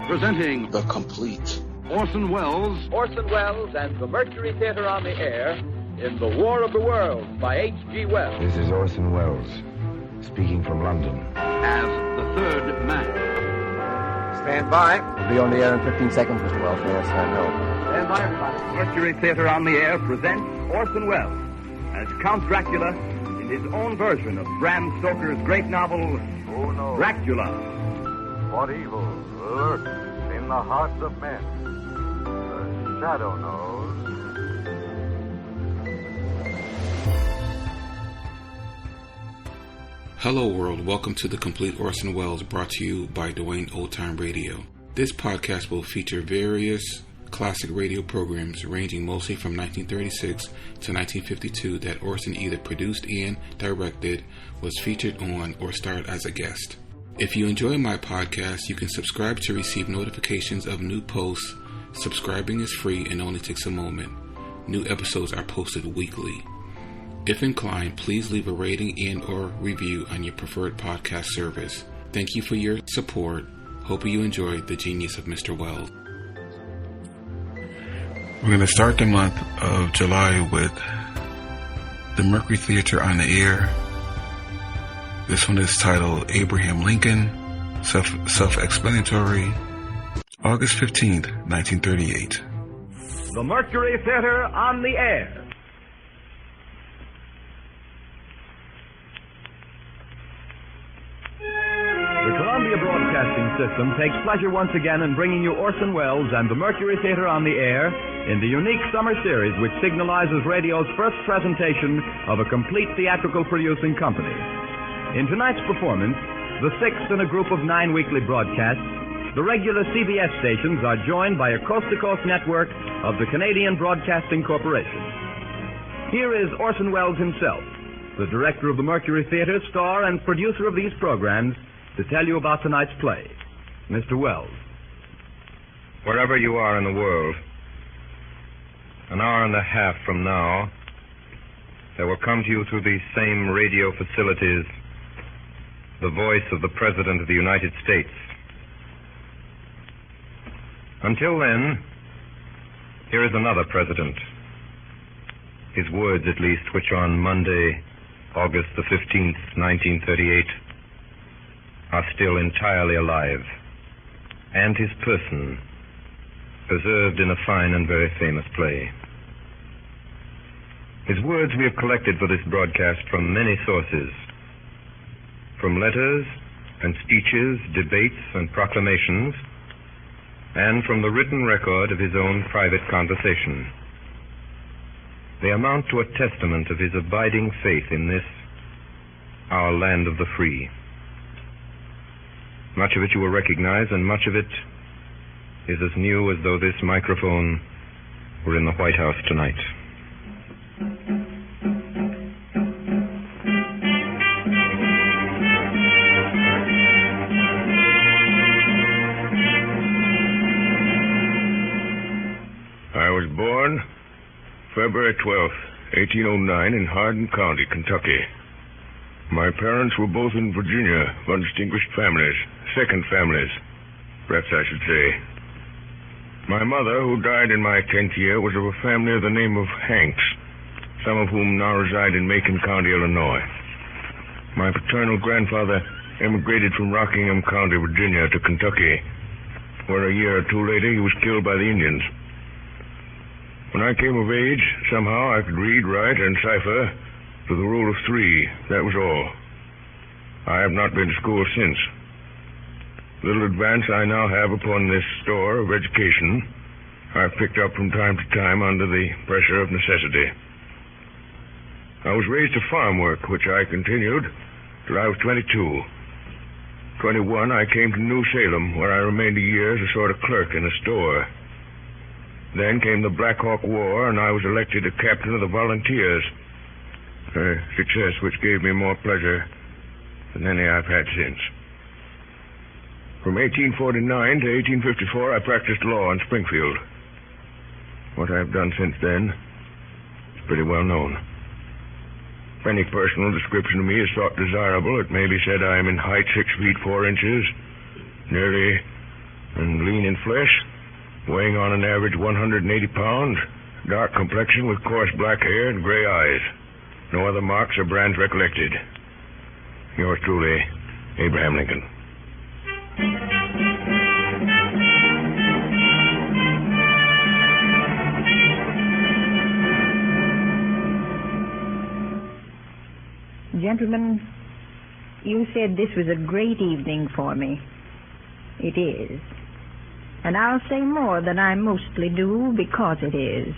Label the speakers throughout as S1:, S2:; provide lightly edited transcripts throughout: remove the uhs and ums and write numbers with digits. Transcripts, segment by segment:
S1: Presenting
S2: The Complete
S1: Orson Welles
S3: and the Mercury Theater on the Air in The War of the Worlds by H.G. Wells.
S4: This is Orson Welles, speaking from London.
S1: as the third man.
S5: Stand by.
S6: We'll be on the air in 15 seconds, Mr. Wells. Yes, I know.
S5: Stand by, everybody.
S3: Mercury Theater on the Air presents Orson Welles as Count Dracula in his own version of Bram Stoker's great novel,
S7: Who knows
S3: Dracula.
S7: what evil lurks in the hearts of men? The shadow knows.
S8: Hello world, welcome to The Complete Orson Welles, brought to you by Dwayne Old Time Radio. This podcast will feature various classic radio programs ranging mostly from 1936 to 1952 that Orson either produced and directed, was featured on, or starred as a guest. If you enjoy my podcast, you can subscribe to receive notifications of new posts. Subscribing is free and only takes a moment. New episodes are posted weekly. If inclined, please leave a rating and or review on your preferred podcast service. Thank you for your support. Hope you enjoyed the genius of Mr. Wells. We're going to start the month of July with the Mercury Theater on the Air. This one is titled Abraham Lincoln, self-explanatory, August 15th, 1938.
S3: The Mercury Theater on the Air. The Columbia Broadcasting System takes pleasure once again in bringing you Orson Welles and the Mercury Theater on the Air in the unique summer series which signalizes radio's first presentation of a complete theatrical producing company. In tonight's performance, the sixth in a group of 9 weekly broadcasts, the regular CBS stations are joined by a coast-to-coast network of the Canadian Broadcasting Corporation. Here is Orson Welles himself, the director of the Mercury Theater, star and producer of these programs, to tell you about tonight's play. Mr. Welles.
S9: Wherever you are in the world, an hour and a half from now, there will come to you through these same radio facilities the voice of the President of the United States. Until then, here is another president. His words, at least, which on Monday, August the 15th, 1938, are still entirely alive, and his person preserved in a fine and very famous play. His words we have collected for this broadcast from many sources, from letters and speeches, debates and proclamations, and from the written record of his own private conversation. They amount to a testament of his abiding faith in this, our land of the free. Much of it you will recognize, and much of it is as new as though this microphone were in the White House tonight.
S10: I was born February 12th, 1809, in Hardin County, Kentucky. My parents were both in Virginia, undistinguished families, second families, perhaps I should say. My mother, who died in my 10th year, was of a family of the name of Hanks, some of whom now reside in Macon County, Illinois. My paternal grandfather emigrated from Rockingham County, Virginia, to Kentucky, where a year or two later he was killed by the Indians. When I came of age, somehow I could read, write, and cipher to the rule of 3. That was all. I have not been to school since. Little advance I now have upon this store of education I've picked up from time to time under the pressure of necessity. I was raised to farm work, which I continued till I was 22. 21, I came to New Salem, where I remained a year as a sort of clerk in a store. Then came the Black Hawk War, and I was elected a captain of the volunteers, a success which gave me more pleasure than any I've had since. From 1849 to 1854, I practiced law in Springfield. What I've done since then is pretty well known. If any personal description of me is thought desirable, it may be said I am in height 6 feet 4 inches, nearly and lean in flesh, weighing on an average 180 pounds, dark complexion with coarse black hair and gray eyes. No other marks or brands recollected. Yours truly, Abraham Lincoln.
S2: Gentlemen, you said this was a great evening for me. It is. And I'll say more than I mostly do because it is.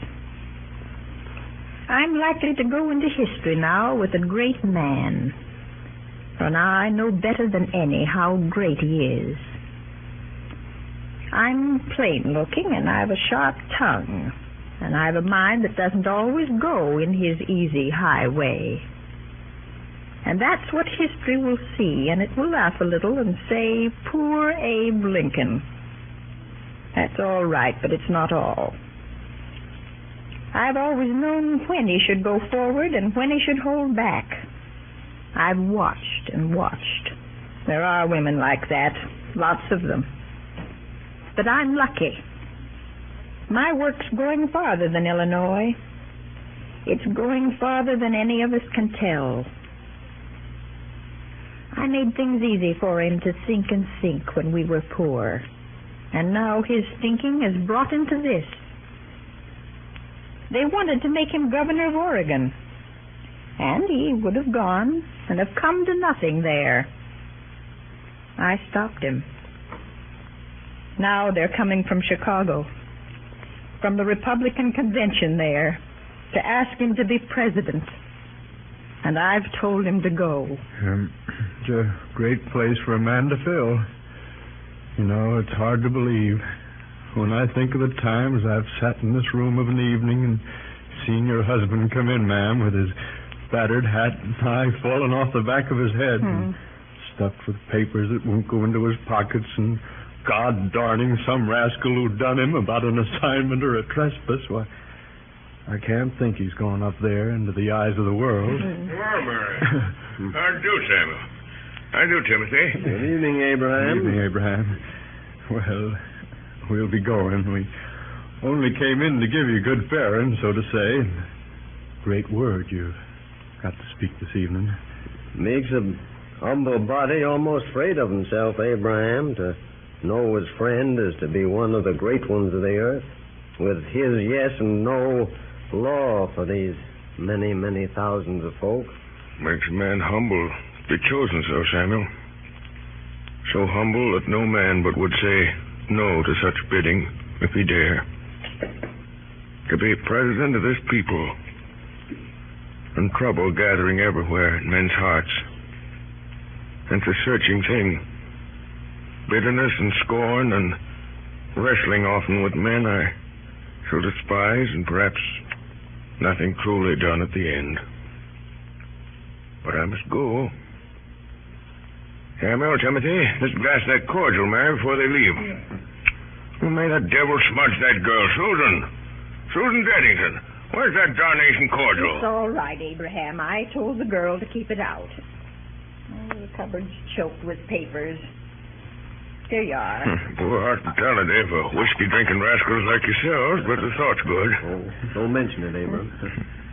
S2: I'm likely to go into history now with a great man. For now I know better than any how great he is. I'm plain looking and I've a sharp tongue. And I've a mind that doesn't always go in his easy high way. And that's what history will see, and it will laugh a little and say, poor Abe Lincoln. That's all right, but it's not all. I've always known when he should go forward and when he should hold back. I've watched and watched. There are women like that, lots of them. But I'm lucky. My work's going farther than Illinois. It's going farther than any of us can tell. I made things easy for him to think and sink when we were poor. And now his thinking has brought him to this. They wanted to make him governor of Oregon. And he would have gone and have come to nothing there. I stopped him. Now they're coming from Chicago, from the Republican convention there, to ask him to be president. And I've told him to go.
S11: It's a great place for a man to fill. You know, it's hard to believe. When I think of the times I've sat in this room of an evening and seen your husband come in, ma'am, with his battered hat and tie falling off the back of his head and stuffed with papers that won't go into his pockets and God darning some rascal who done him about an assignment or a trespass, why, I can't think he's gone up there into the eyes of the world.
S10: Well, Mary. How do, Samuel? How do, Timothy?
S6: Good evening, Abraham.
S11: Good evening, Abraham. Well, we'll be going. We only came in to give you good faring, so to say. Great word you've got to speak this evening.
S6: Makes a humble body almost afraid of himself, Abraham, to know his friend is to be one of the great ones of the earth, with his yes and no law for these many, many thousands of folk.
S10: Makes a man humble to be chosen so, Samuel. So humble that no man but would say no to such bidding if he dare. To be president of this people, and trouble gathering everywhere in men's hearts. And it's a searching thing. Bitterness and scorn and wrestling often with men I shall despise, and perhaps nothing truly done at the end. But I must go. Samuel, Timothy, let's glass that cordial, Mary, before they leave. Who may the devil smudge that girl? Susan Deddington. Where's that darnation cordial?
S2: It's all right, Abraham. I told the girl to keep it out. Oh, the cupboard's choked with papers. Here you are.
S10: Poor hospitality for whiskey-drinking rascals like yourselves, but the thought's good.
S6: Oh, don't mention it, Abraham.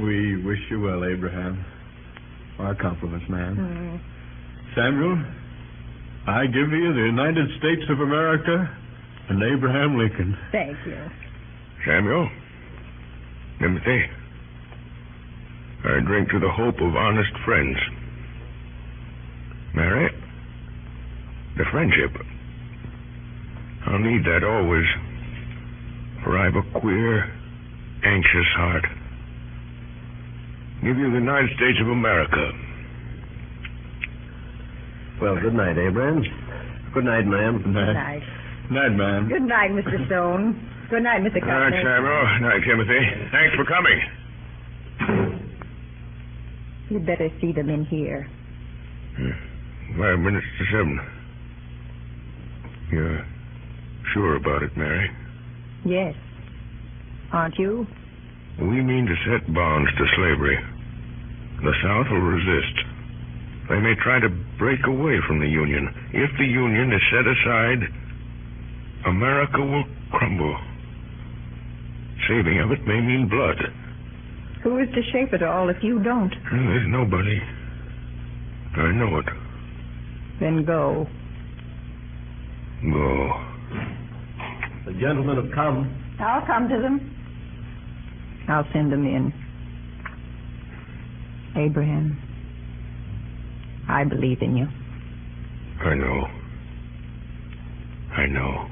S11: We wish you well, Abraham. Our compliments, ma'am. Samuel, I give you the United States of America and Abraham Lincoln.
S2: Thank you.
S10: Samuel, Timothy, I drink to the hope of honest friends. Mary, the friendship. I'll need that always, for I've a queer, anxious heart. Give you the United States of America.
S6: Well, good night, Abraham. Good night, ma'am.
S11: Good night.
S2: Good night.
S11: Night, ma'am.
S2: Good night, Mr. Stone. Good night, Mr.
S10: All right,
S2: Cutler.
S10: Samuel. Night, Timothy. Thanks for coming.
S2: You'd better see them in here.
S10: 5 minutes to 7. You're sure about it, Mary?
S2: Yes. Aren't you?
S10: We mean to set bonds to slavery. The South will resist. They may try to break away from the Union. If the Union is set aside, America will crumble. Saving of it may mean blood.
S2: Who is to shape it all if you don't?
S10: There's nobody. I know it.
S2: Then go.
S10: Go.
S6: The gentlemen have come.
S2: I'll come to them. I'll send them in. Abraham, I believe in you.
S10: I know. I know.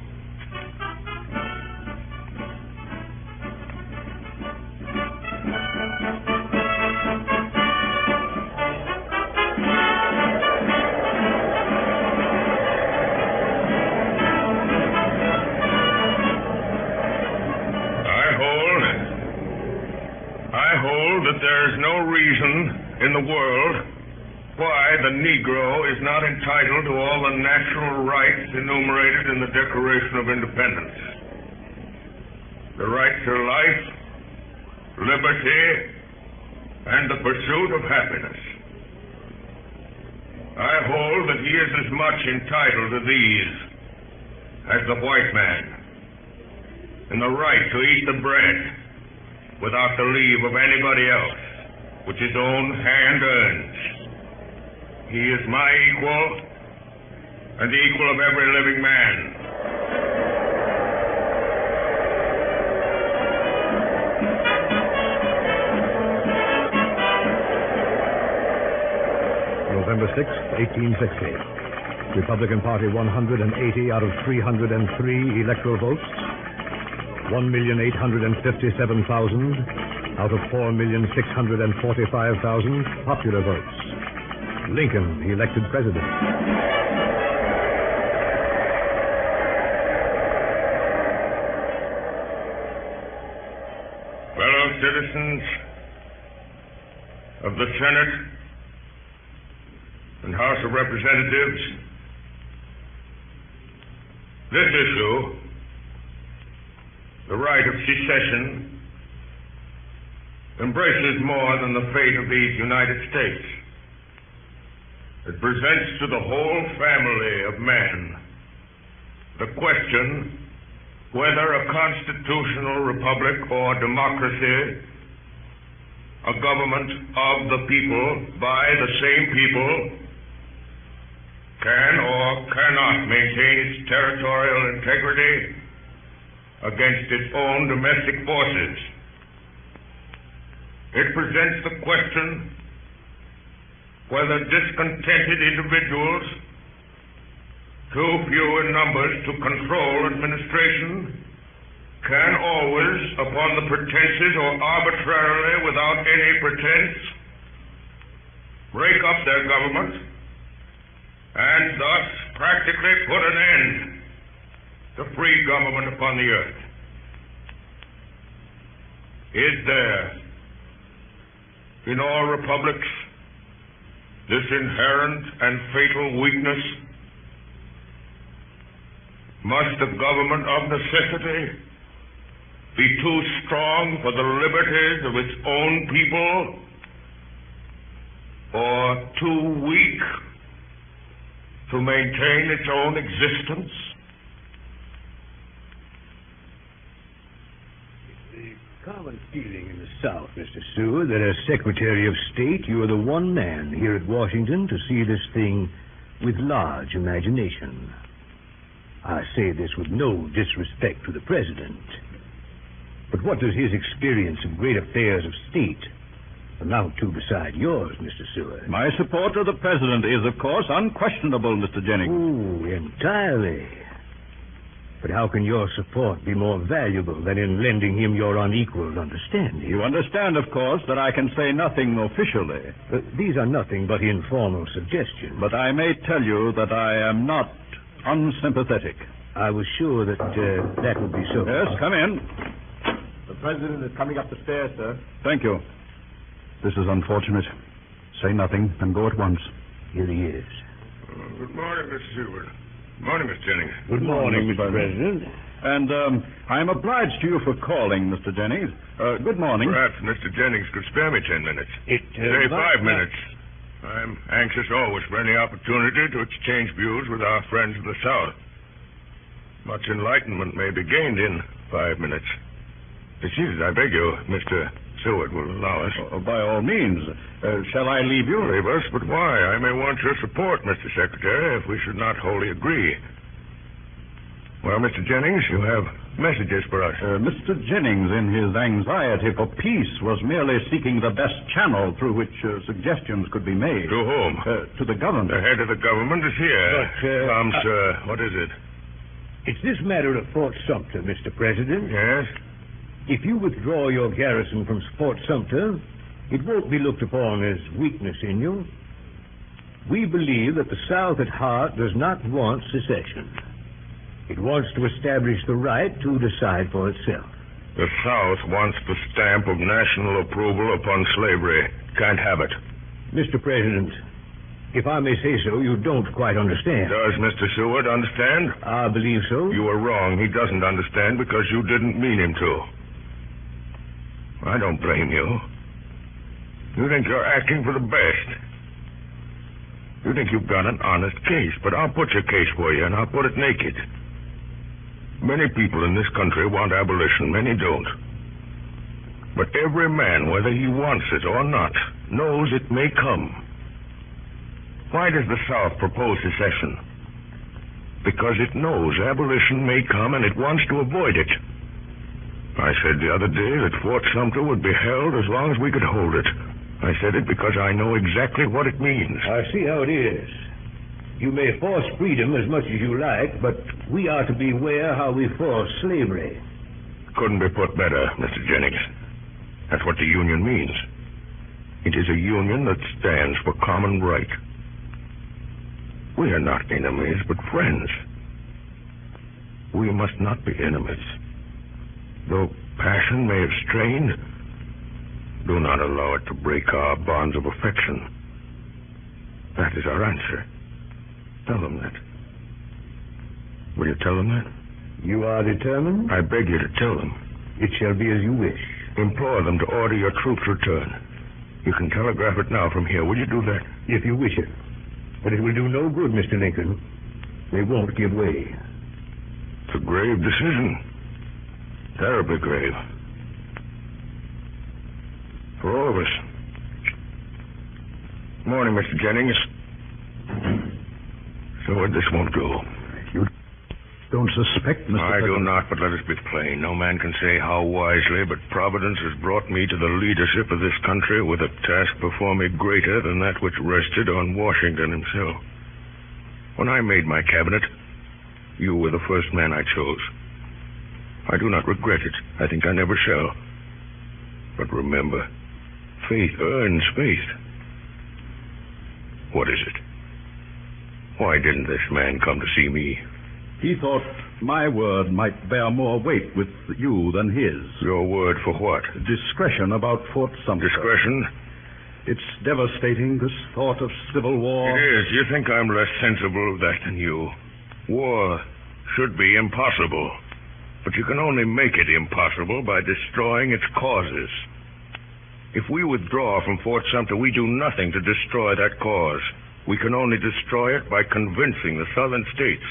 S9: I hold that there is no reason in the world why the Negro is not entitled to all the natural rights enumerated in the Declaration of Independence. The right to life, liberty, and the pursuit of happiness. I hold that he is as much entitled to these as the white man, and the right to eat the bread without the leave of anybody else, which his own hand earns. He is my equal, and the equal of every living man.
S12: November 6th, 1860. Republican Party 180 out of 303 electoral votes. 1,857,000 out of 4,645,000 popular votes. Lincoln elected president.
S9: Fellow citizens of the Senate and House of Representatives, this issue, the right of secession, embraces more than the fate of these United States. It presents to the whole family of men the question whether a constitutional republic or democracy, a government of the people, by the same people, can or cannot maintain its territorial integrity against its own domestic forces. It presents the question whether discontented individuals, too few in numbers to control administration, can always, upon the pretenses or arbitrarily without any pretense, break up their government and thus practically put an end to free government upon the earth. Is there in all republics this inherent and fatal weakness? Must the government of necessity be too strong for the liberties of its own people, or too weak to maintain its own existence?
S12: Common feeling in the South, Mr. Seward, that as Secretary of State, you are the one man here at Washington to see this thing with large imagination. I say this with no disrespect to the President. But what does his experience of great affairs of state amount to beside yours, Mr. Seward?
S13: My support of the President is, of course, unquestionable, Mr. Jennings.
S12: Oh, entirely. But how can your support be more valuable than in lending him your unequaled understanding?
S13: You understand, of course, that I can say nothing officially.
S12: These are nothing but informal suggestions.
S13: But I may tell you that I am not unsympathetic.
S12: I was sure that that would be so.
S13: Yes, come in.
S6: The President is coming up the stairs, sir.
S13: Thank you. This is unfortunate. Say nothing and go at once.
S12: Here he is.
S10: Good morning, Mr. Seward. Good morning, Mr. Jennings.
S12: Good morning, Mr. President.
S13: And I'm obliged to you for calling, Mr. Jennings. Good morning.
S10: Perhaps Mr. Jennings could spare me 10 minutes. Say 5 minutes. I'm anxious always for any opportunity to exchange views with our friends in the South. Much enlightenment may be gained in 5 minutes. Excuse, I beg you, Mr. Seward will allow us.
S13: By all means. Shall I leave you?
S10: Leave us, but why? I may want your support, Mr. Secretary, if we should not wholly agree. Well, Mr. Jennings, you have messages for us.
S13: Mr. Jennings, in his anxiety for peace, was merely seeking the best channel through which suggestions could be made.
S10: To whom?
S13: To the government.
S10: The head of the government is here.
S12: But,
S10: Come, sir. What is it?
S12: It's this matter of Fort Sumter, Mr. President.
S10: Yes?
S12: If you withdraw your garrison from Fort Sumter, it won't be looked upon as weakness in you. We believe that the South at heart does not want secession. It wants to establish the right to decide for itself.
S10: The South wants the stamp of national approval upon slavery. Can't have it.
S12: Mr. President, if I may say so, you don't quite understand.
S10: Does Mr. Seward understand?
S12: I believe so.
S10: You are wrong. He doesn't understand because you didn't mean him to. I don't blame you. You think you're acting for the best. You think you've got an honest case, but I'll put your case for you, and I'll put it naked. Many people in this country want abolition, many don't. But every man, whether he wants it or not, knows it may come. Why does the South propose secession? Because it knows abolition may come and it wants to avoid it. I said the other day that Fort Sumter would be held as long as we could hold it. I said it because I know exactly what it means.
S12: I see how it is. You may force freedom as much as you like, but we are to beware how we force slavery.
S10: Couldn't be put better, Mr. Jennings. That's what the Union means. It is a union that stands for common right. We are not enemies, but friends. We must not be enemies. Though passion may have strained, do not allow it to break our bonds of affection. That is our answer. Tell them that. Will you tell them that?
S12: You are determined?
S10: I beg you to tell them.
S12: It shall be as you wish.
S10: Implore them to order your troops' return. You can telegraph it now from here. Will you do that?
S12: If you wish it. But it will do no good, Mr. Lincoln. They won't give way.
S10: It's a grave decision. Terribly grave. For all of us. Morning, Mr. Jennings. So this won't do.
S13: You don't suspect, Mr.
S10: I do
S13: President.
S10: not, but let us be plain. No man can say how wisely, but Providence has brought me to the leadership of this country with a task before me greater than that which rested on Washington himself. When I made my cabinet, you were the first man I chose. I do not regret it. I think I never shall. But remember, faith earns faith. What is it? Why didn't this man come to see me?
S13: He thought my word might bear more weight with you than his.
S10: Your word for what?
S13: Discretion about Fort Sumter.
S10: Discretion?
S13: It's devastating, this thought of civil war.
S10: It is. You think I'm less sensible of that than you. War should be impossible. But you can only make it impossible by destroying its causes. If we withdraw from Fort Sumter, we do nothing to destroy that cause. We can only destroy it by convincing the southern states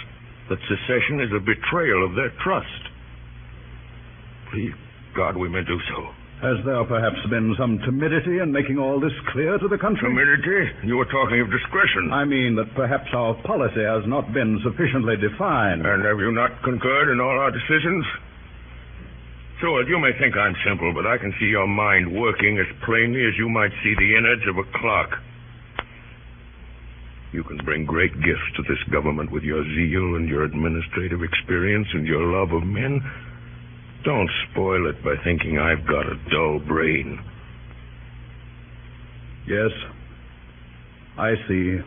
S10: that secession is a betrayal of their trust. Please, God, we may do so.
S13: Has there perhaps been some timidity in making all this clear to the country?
S10: Timidity? You were talking of discretion.
S13: I mean that perhaps our policy has not been sufficiently defined.
S10: And have you not concurred in all our decisions? Seward, you may think I'm simple, but I can see your mind working as plainly as you might see the innards of a clock. You can bring great gifts to this government with your zeal and your administrative experience and your love of men. Don't spoil it by thinking I've got a dull brain.
S13: Yes, I see.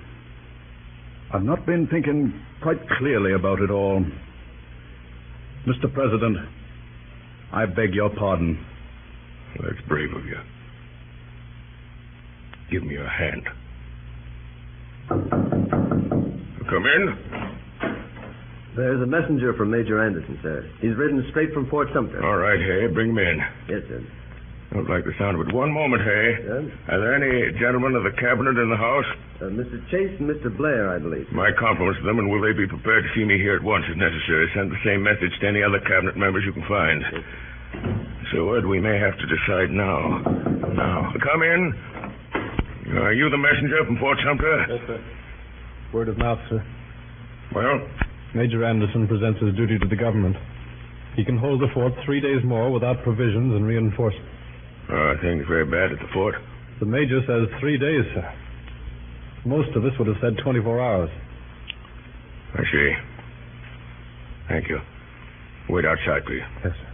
S13: I've not been thinking quite clearly about it all. Mr. President, I beg your pardon.
S10: That's brave of you. Give me your hand. Come in.
S6: There's a messenger from Major Anderson, sir. He's ridden straight from Fort Sumter.
S10: All right, Hay, bring him in.
S6: Yes, sir.
S10: Don't like the sound of it. One moment, Hay.
S6: Yes?
S10: Are there any gentlemen of the cabinet in the house?
S6: Mr. Chase and Mr. Blair, I believe.
S10: My compliments to them, and will they be prepared to see me here at once if necessary? Send the same message to any other cabinet members you can find. So, Ed, we may have to decide now. Now, come in. Are you the messenger from Fort Sumter?
S11: Yes, sir. Word of mouth, sir.
S10: Well?
S11: Major Anderson presents his duty to the government. He can hold the fort 3 days more without provisions and reinforcements.
S10: Things very bad at the fort.
S11: The major says 3 days, sir. Most of us would have said 24 hours.
S10: I see. Thank you. Wait outside, please.
S11: Yes, sir.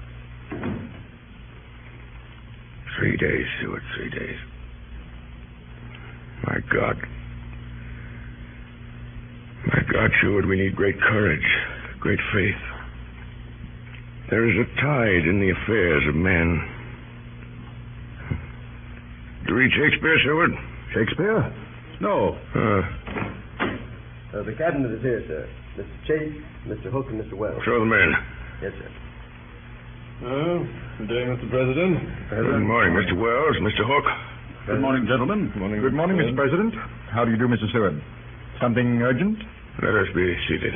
S10: 3 days, Stewart, 3 days. My God. My God, Stewart, we need great courage, great faith. There is a tide in the affairs of men. Did you read Shakespeare, Stewart?
S13: Shakespeare? No.
S6: The cabinet is here, sir. Mr. Chase, Mr. Hook, and Mr. Wells.
S10: Show them in.
S6: Yes, sir.
S11: Good day, Mr. President.
S10: Good morning, Mr. Wells, Mr. Hook.
S13: Good morning, gentlemen.
S11: Good morning,
S13: Mr. President. How do you do, Mr. Seward? Something urgent?
S10: Let us be seated.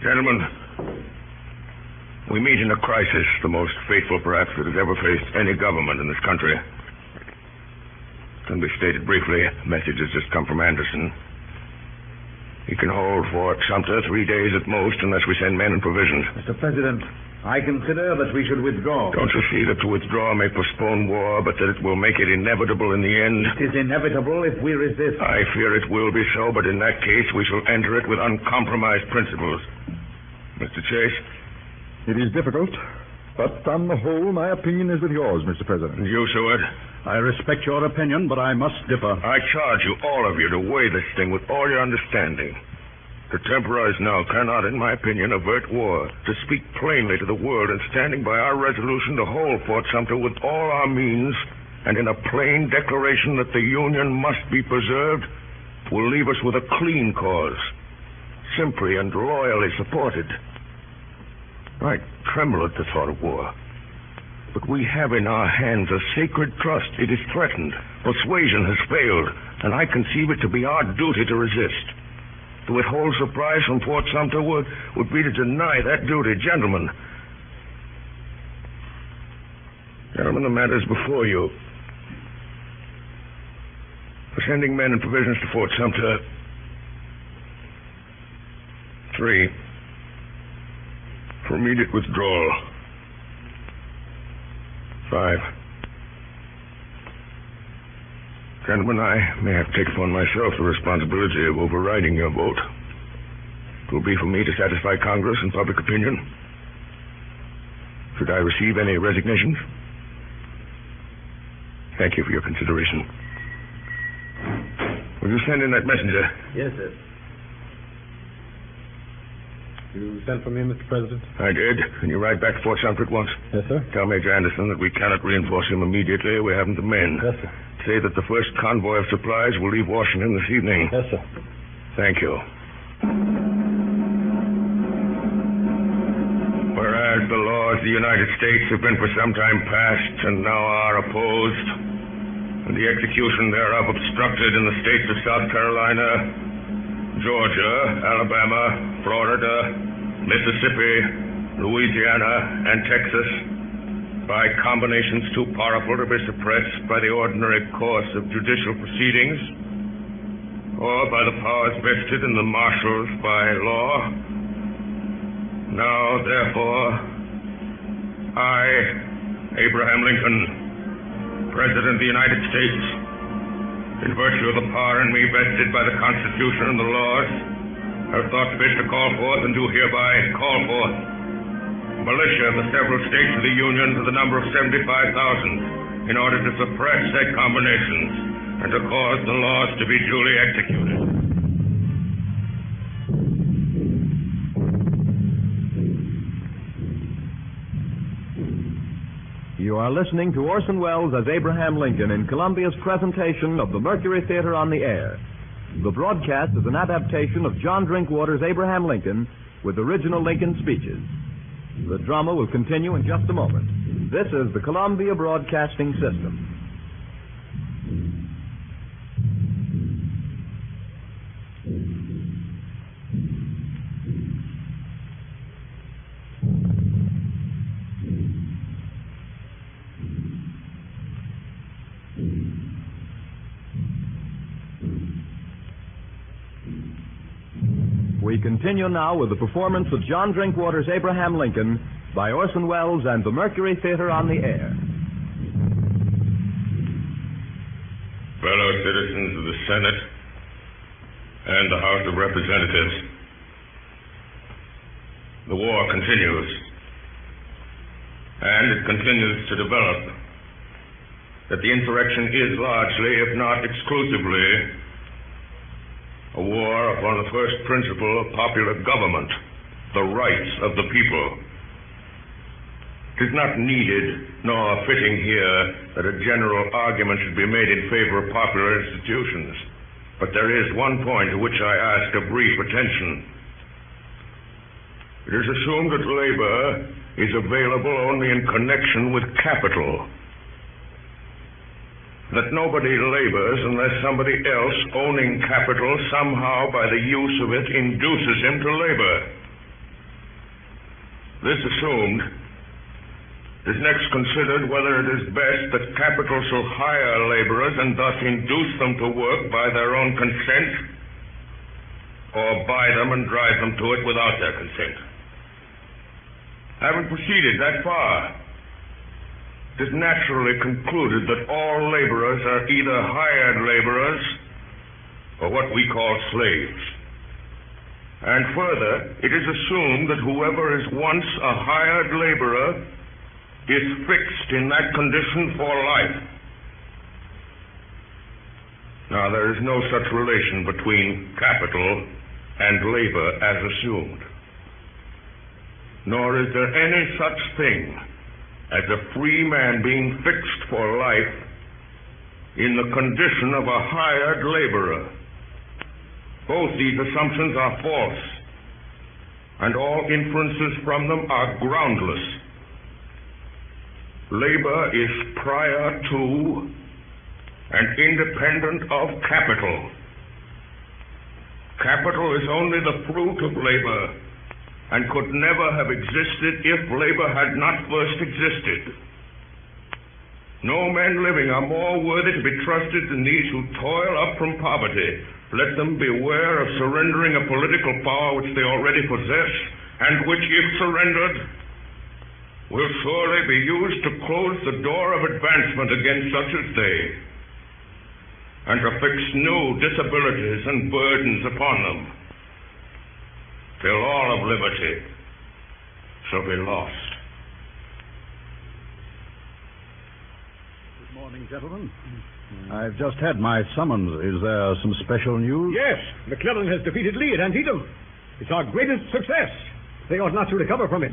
S10: Gentlemen, we meet in a crisis, the most fateful, perhaps, that has ever faced any government in this country. Can be stated briefly. A message has just come from Anderson. He can hold Fort Sumter 3 days at most unless we send men and provisions.
S13: Mr. President, I consider that we should withdraw.
S10: Don't you see that to withdraw may postpone war, but that it will make it inevitable in the end?
S13: It is inevitable if we resist.
S10: I fear it will be so, but in that case we shall enter it with uncompromised principles. Mr. Chase?
S13: It is difficult, but on the whole, my opinion is with yours, Mr. President.
S10: And you, Seward?
S13: I respect your opinion, but I must differ.
S10: I charge you, all of you, to weigh this thing with all your understanding. To temporize now cannot, in my opinion, avert war. To speak plainly to the world and standing by our resolution to hold Fort Sumter with all our means and in a plain declaration that the Union must be preserved will leave us with a clean cause, simply and loyally supported. I tremble at the thought of war. But we have in our hands a sacred trust. It is threatened. Persuasion has failed, and I conceive it to be our duty to resist. To withhold supplies from Fort Sumter would be to deny that duty. Gentlemen, the matter is before you. For sending men and provisions to Fort Sumter, 3. For immediate withdrawal, 5. Gentlemen, I may have to take upon myself the responsibility of overriding your vote. It will be for me to satisfy Congress and public opinion. Should I receive any resignations? Thank you for your consideration. Will you send in that messenger?
S6: Yes, sir.
S11: You sent for me, Mr. President?
S10: I did. Can you ride back to Fort Sumter at once?
S11: Yes, sir.
S10: Tell Major Anderson that we cannot reinforce him immediately. We haven't the men.
S11: Yes, sir.
S10: Say that the first convoy of supplies will leave Washington this evening.
S11: Yes, sir.
S10: Thank you. Whereas the laws of the United States have been for some time past and now are opposed, and the execution thereof obstructed in the states of South Carolina, Georgia, Alabama, Florida, Mississippi, Louisiana, and Texas, by combinations too powerful to be suppressed by the ordinary course of judicial proceedings, or by the powers vested in the marshals by law. Now, therefore, I, Abraham Lincoln, President of the United States, in virtue of the power in me vested by the Constitution and the laws, have thought fit to call forth and do hereby call forth militia of the several states of the Union to the number of 75,000 in order to suppress said combinations and to cause the laws to be duly executed.
S3: You are listening to Orson Welles as Abraham Lincoln in Columbia's presentation of the Mercury Theater on the Air. The broadcast is an adaptation of John Drinkwater's Abraham Lincoln with original Lincoln speeches. The drama will continue in just a moment. This is the Columbia Broadcasting System. We continue now with the performance of John Drinkwater's Abraham Lincoln by Orson Welles and the Mercury Theater on the air.
S10: Fellow citizens of the Senate and the House of Representatives, the war continues, and it continues to develop. That the insurrection is largely, if not exclusively, a war upon the first principle of popular government, the rights of the people. It is not needed nor fitting here that a general argument should be made in favor of popular institutions. But there is one point to which I ask a brief attention. It is assumed that labor is available only in connection with capital. That nobody labors unless somebody else owning capital somehow by the use of it induces him to labor. This assumed, it is next considered whether it is best that capital shall hire laborers and thus induce them to work by their own consent, or buy them and drive them to it without their consent. Having proceeded that far, it is naturally concluded that all laborers are either hired laborers or what we call slaves. And further, it is assumed that whoever is once a hired laborer is fixed in that condition for life. Now, there is no such relation between capital and labor as assumed. Nor is there any such thing as a free man being fixed for life in the condition of a hired laborer. Both these assumptions are false, and all inferences from them are groundless. Labor is prior to and independent of capital. Capital is only the fruit of labor, and could never have existed if labor had not first existed. No men living are more worthy to be trusted than these who toil up from poverty. Let them beware of surrendering a political power which they already possess, and which, if surrendered, will surely be used to close the door of advancement against such as they, and to fix new disabilities and burdens upon them, till all of liberty shall be lost.
S13: Good morning, gentlemen. I've just had my summons. Is there some special news?
S12: Yes, McClellan has defeated Lee at Antietam. It's our greatest success. They ought not to recover from it.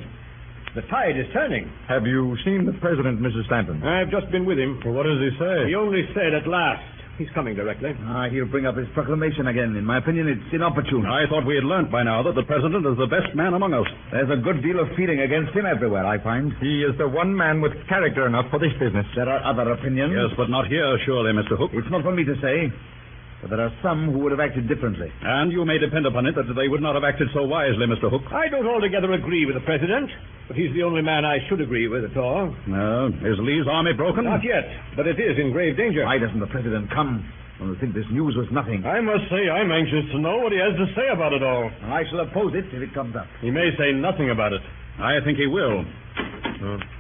S12: The tide is turning.
S13: Have you seen the president, Mrs. Stanton?
S12: I've just been with him.
S13: Well, what does he say?
S12: He only said at last. He's coming directly.
S14: He'll bring up his proclamation again. In my opinion, it's inopportune.
S13: I thought we had learned by now that the president is the best man among us.
S14: There's a good deal of feeling against him everywhere, I find.
S3: He is the one man with character enough for this business.
S14: There are other opinions.
S13: Yes, but not here, surely, Mr. Hook.
S14: It's not for me to say, but there are some who would have acted differently.
S13: And you may depend upon it that they would not have acted so wisely, Mr. Hook.
S12: I don't altogether agree with the president, but he's the only man I should agree with at all.
S13: No. Is Lee's army broken?
S12: Not yet, but it is in grave danger.
S14: Why doesn't the president come? I think this news was nothing.
S11: I must say I'm anxious to know what he has to say about it all.
S14: I shall oppose it if it comes up.
S11: He may say nothing about it.
S13: I think he will.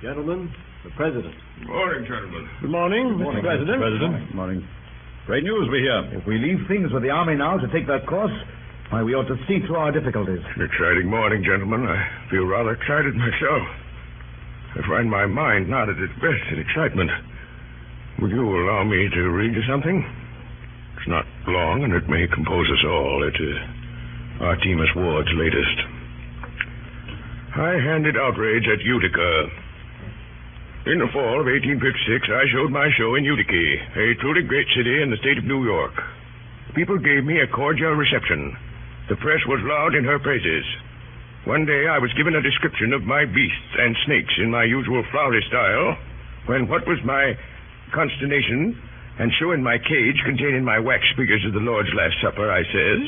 S12: Gentlemen, the president.
S10: Good morning, gentlemen.
S11: Good morning, Mr. President.
S13: Good morning. Great news we hear.
S14: If we leave things with the army now to take their course, why, we ought to see through our difficulties.
S10: An exciting morning, gentlemen. I feel rather excited myself. I find my mind not at its best in excitement. Would you allow me to read you something? It's not long, and it may compose us all. It is Artemus Ward's latest. High-handed outrage at Utica. In the fall of 1856, I showed my show in Utica, a truly great city in the state of New York. People gave me a cordial reception. The press was loud in her praises. One day I was given a description of my beasts and snakes in my usual flowery style, when what was my consternation, and so in my cage containing my wax figures of the Lord's Last Supper, I says,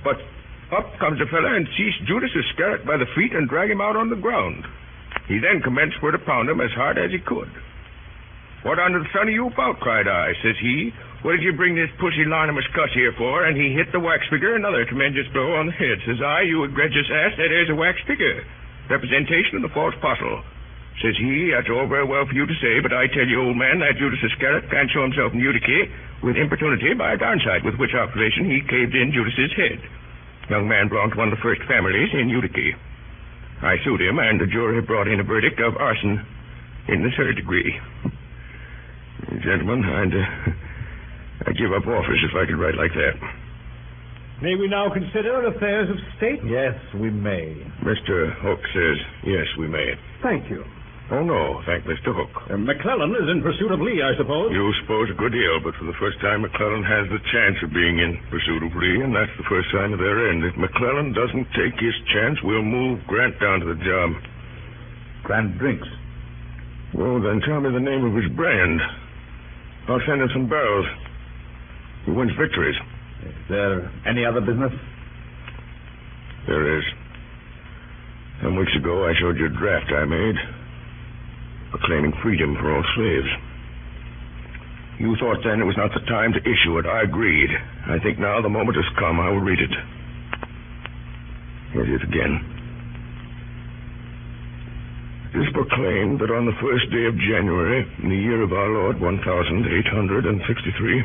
S10: but up comes a fella and seized Judas Iscariot by the feet and drag him out on the ground. He then commenced for to pound him as hard as he could. What under the sun are you about? Cried I. Says he, what did you bring this pusillanimous cuss here for? And he hit the wax figure another tremendous blow on the head. Says I, you egregious ass, that is a wax figure. Representation of the false apostle. Says he, that's all very well for you to say, but I tell you, old man, that Judas Iscariot can't show himself in Utica with importunity by a downside, with which observation he caved in Judas's head. Young man belonged to one of the first families in Utica. I sued him, and the jury brought in a verdict of arson in the third degree. Gentlemen, I'd give up office if I could write like that.
S12: May we now consider affairs of state?
S14: Yes, we may.
S10: Mr. Hook says, yes, we may.
S12: Thank you.
S10: Oh, no, thank Mr. Hook.
S12: McClellan is in pursuit of Lee, I suppose.
S10: You suppose a good deal, but for the first time, McClellan has the chance of being in pursuit of Lee, and that's the first sign of their end. If McClellan doesn't take his chance, we'll move Grant down to the job.
S14: Grant drinks.
S10: Well, then tell me the name of his brand. I'll send him some barrels. He wins victories.
S14: Is there any other business?
S10: There is. Some weeks ago, I showed you a draft I made, proclaiming freedom for all slaves. You thought then it was not the time to issue it. I agreed. I think now the moment has come. I will read it. Here it is again. It is proclaimed that on the first day of January, in the year of our Lord, 1863,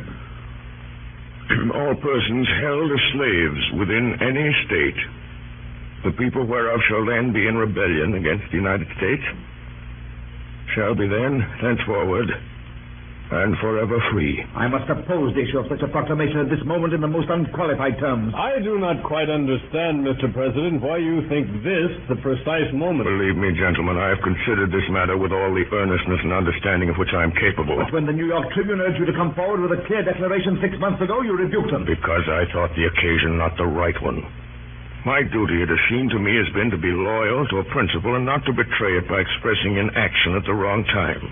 S10: all persons held as slaves within any state, the people whereof shall then be in rebellion against the United States, shall be then, thenceforward, and forever free.
S14: I must oppose the issue of such a proclamation at this moment in the most unqualified terms.
S11: I do not quite understand, Mr. President, why you think this the precise moment.
S10: Believe me, gentlemen, I have considered this matter with all the earnestness and understanding of which I am capable.
S14: But when the New York Tribune urged you to come forward with a clear declaration 6 months ago, you rebuked them.
S10: Because I thought the occasion not the right one. My duty, it has seemed to me, has been to be loyal to a principle and not to betray it by expressing inaction at the wrong time.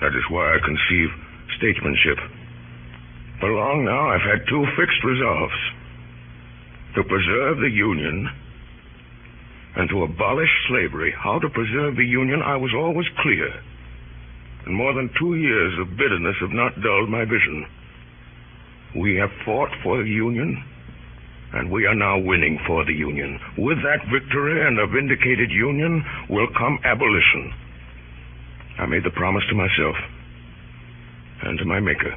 S10: That is why I conceive statesmanship. For long now, I've had two fixed resolves: to preserve the Union and to abolish slavery. How to preserve the Union, I was always clear. And more than 2 years of bitterness have not dulled my vision. We have fought for the Union, and we are now winning for the Union. With that victory and a vindicated Union will come abolition. I made the promise to myself and to my Maker.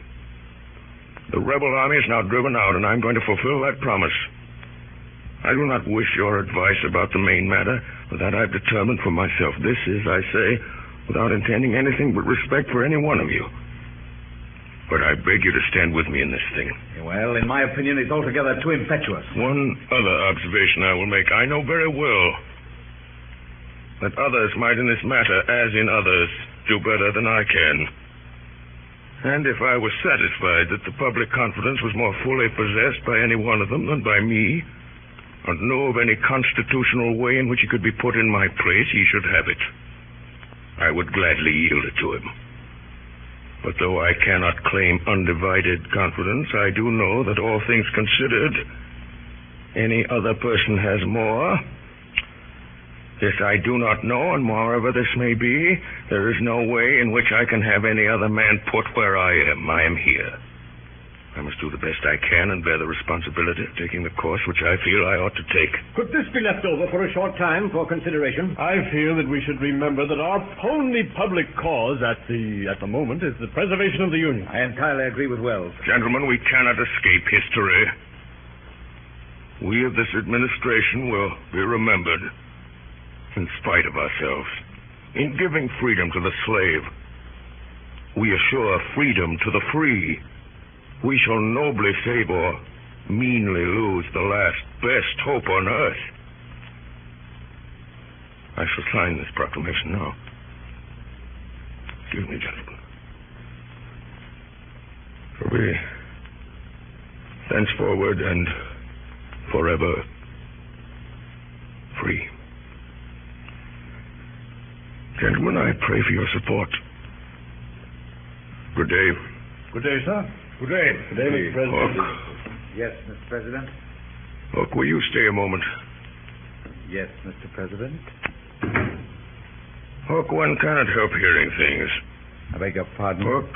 S10: The rebel army is now driven out, and I'm going to fulfill that promise. I do not wish your advice about the main matter, for that I've determined for myself. This is, I say, without intending anything but respect for any one of you. But I beg you to stand with me in this thing.
S14: Well, in my opinion, it's altogether too impetuous.
S10: One other observation I will make. I know very well that others might in this matter, as in others, do better than I can. And if I was satisfied that the public confidence was more fully possessed by any one of them than by me, and knew of any constitutional way in which he could be put in my place, he should have it. I would gladly yield it to him. But though I cannot claim undivided confidence, I do know that all things considered, any other person has more. This I do not know, and moreover this may be, there is no way in which I can have any other man put where I am. I am here. I must do the best I can and bear the responsibility of taking the course which I feel I ought to take.
S12: Could this be left over for a short time for consideration?
S11: I feel that we should remember that our only public cause at the moment is the preservation of the Union.
S14: I entirely agree with Wells.
S10: Gentlemen, we cannot escape history. We of this administration will be remembered in spite of ourselves. In giving freedom to the slave, we assure freedom to the free. We shall nobly save or meanly lose the last best hope on earth. I shall sign this proclamation now. Excuse me, gentlemen. For we, thenceforward and forever, free. Gentlemen, I pray for your support. Good day.
S13: Good day, sir.
S10: Good day.
S13: Good day, Mr. President.
S10: Hook.
S14: Yes, Mr. President.
S10: Hook, will you stay a moment?
S14: Yes, Mr. President.
S10: Hook, one cannot help hearing things.
S14: I beg your pardon?
S10: Hook,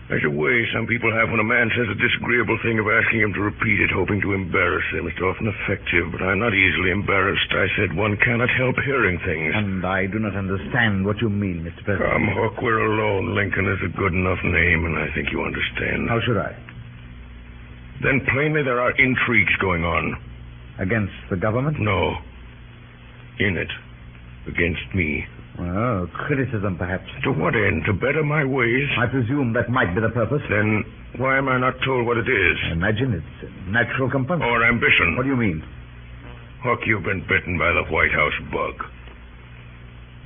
S10: there's a way some people have when a man says a disagreeable thing of asking him to repeat it, hoping to embarrass him. It's often effective, but I'm not easily embarrassed. I said one cannot help hearing things.
S14: And I do not understand what you mean, Mr. President.
S10: Come, Hook, we're alone. Lincoln is a good enough name, and I think you understand.
S14: How should I?
S10: Then plainly there are intrigues going on.
S14: Against the government?
S10: No. In it. Against me.
S14: Well, criticism, perhaps.
S10: To what end? To better my ways?
S14: I presume that might be the purpose.
S10: Then why am I not told what it is?
S14: I imagine it's natural compunction.
S10: Or ambition.
S14: What do you mean?
S10: Hook, you've been bitten by the White House bug.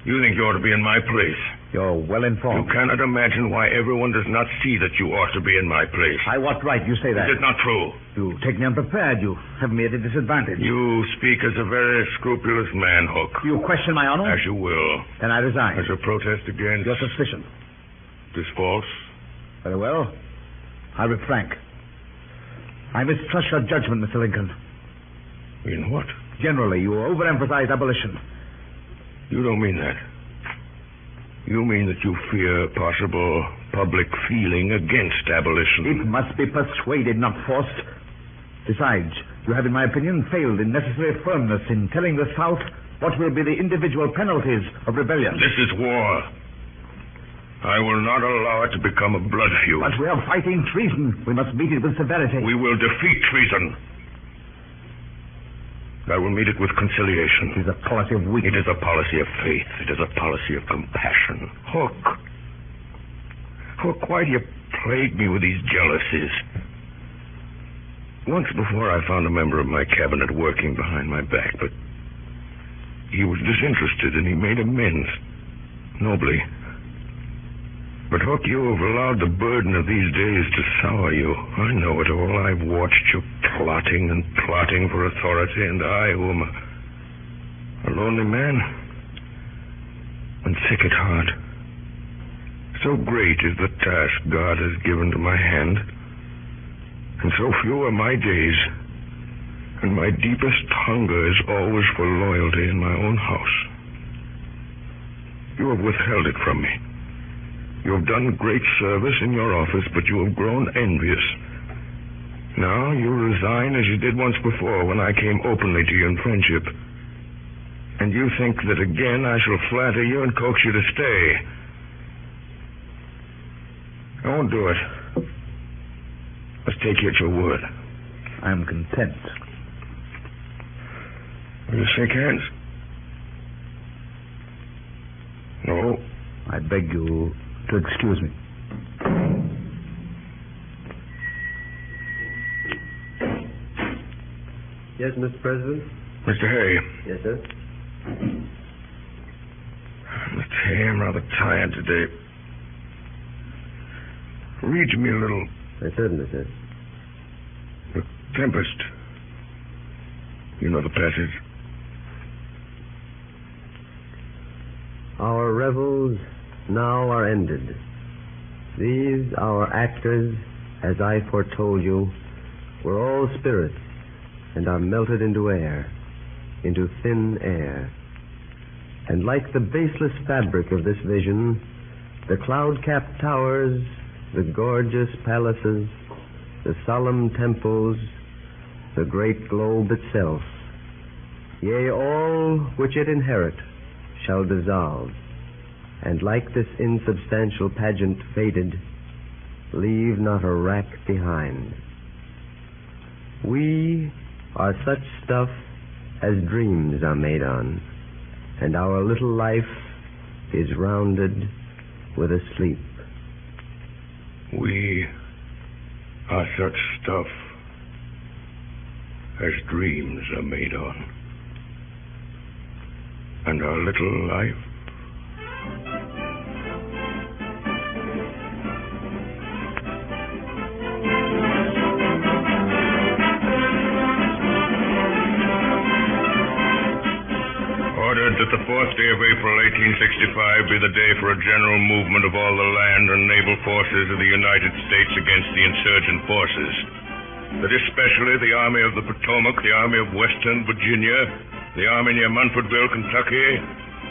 S10: You think you ought to be in my place.
S14: You're well informed.
S10: You cannot imagine why everyone does not see that you ought to be in my place.
S14: By what right you say that?
S10: It is not true.
S14: You take me unprepared. You have me at a disadvantage.
S10: You speak as a very scrupulous man, Hook.
S14: You question my honor?
S10: As you will.
S14: Then I resign.
S10: As a protest against...
S14: Your suspicion.
S10: This false?
S14: Very well. I'll be frank. I mistrust your judgment, Mr. Lincoln.
S10: In what?
S14: Generally, you overemphasize abolition.
S10: You don't mean that. You mean that you fear possible public feeling against abolition.
S14: It must be persuaded, not forced. Besides, you have, in my opinion, failed in necessary firmness in telling the South what will be the individual penalties of rebellion.
S10: This is war. I will not allow it to become a blood feud.
S14: But we are fighting treason. We must meet it with severity.
S10: We will defeat treason. I will meet it with conciliation.
S14: It is a policy of weakness.
S10: It is a policy of faith. It is a policy of compassion. Hook, why do you plague me with these jealousies? Once before I found a member of my cabinet working behind my back, but he was disinterested and he made amends. Nobly. But, Hook, you have allowed the burden of these days to sour you. I know it all. I've watched you plotting and plotting for authority, and I, who am a lonely man and sick at heart. So great is the task God has given to my hand, and so few are my days, and my deepest hunger is always for loyalty in my own house. You have withheld it from me. You have done great service in your office, but you have grown envious. Now you resign as you did once before when I came openly to you in friendship. And you think that again I shall flatter you and coax you to stay. I won't do it. Let's take you at your word.
S14: I am content.
S10: Will you shake hands? No.
S14: I beg you to excuse me.
S6: Yes, Mr. President?
S10: Mr. Hay.
S6: Yes, sir?
S10: Mr. Hay, I'm rather tired today. Read me a little.
S6: Certainly, sir.
S10: The Tempest. You know the passage.
S6: Our revels now are ended. These, our actors, as I foretold you, were all spirits, and are melted into air, into thin air. And like the baseless fabric of this vision, the cloud-capped towers, the gorgeous palaces, the solemn temples, the great globe itself, yea, all which it inherit, shall dissolve, and like this insubstantial pageant faded, leave not a rack behind. We are such stuff as dreams are made on, and our little life is rounded with a sleep.
S10: We are such stuff as dreams are made on, and our little life Ordered that the 4th day of April, 1865, be the day for a general movement of all the land and naval forces of the United States against the insurgent forces. That especially the Army of the Potomac, the Army of Western Virginia, the Army near Munfordville, Kentucky,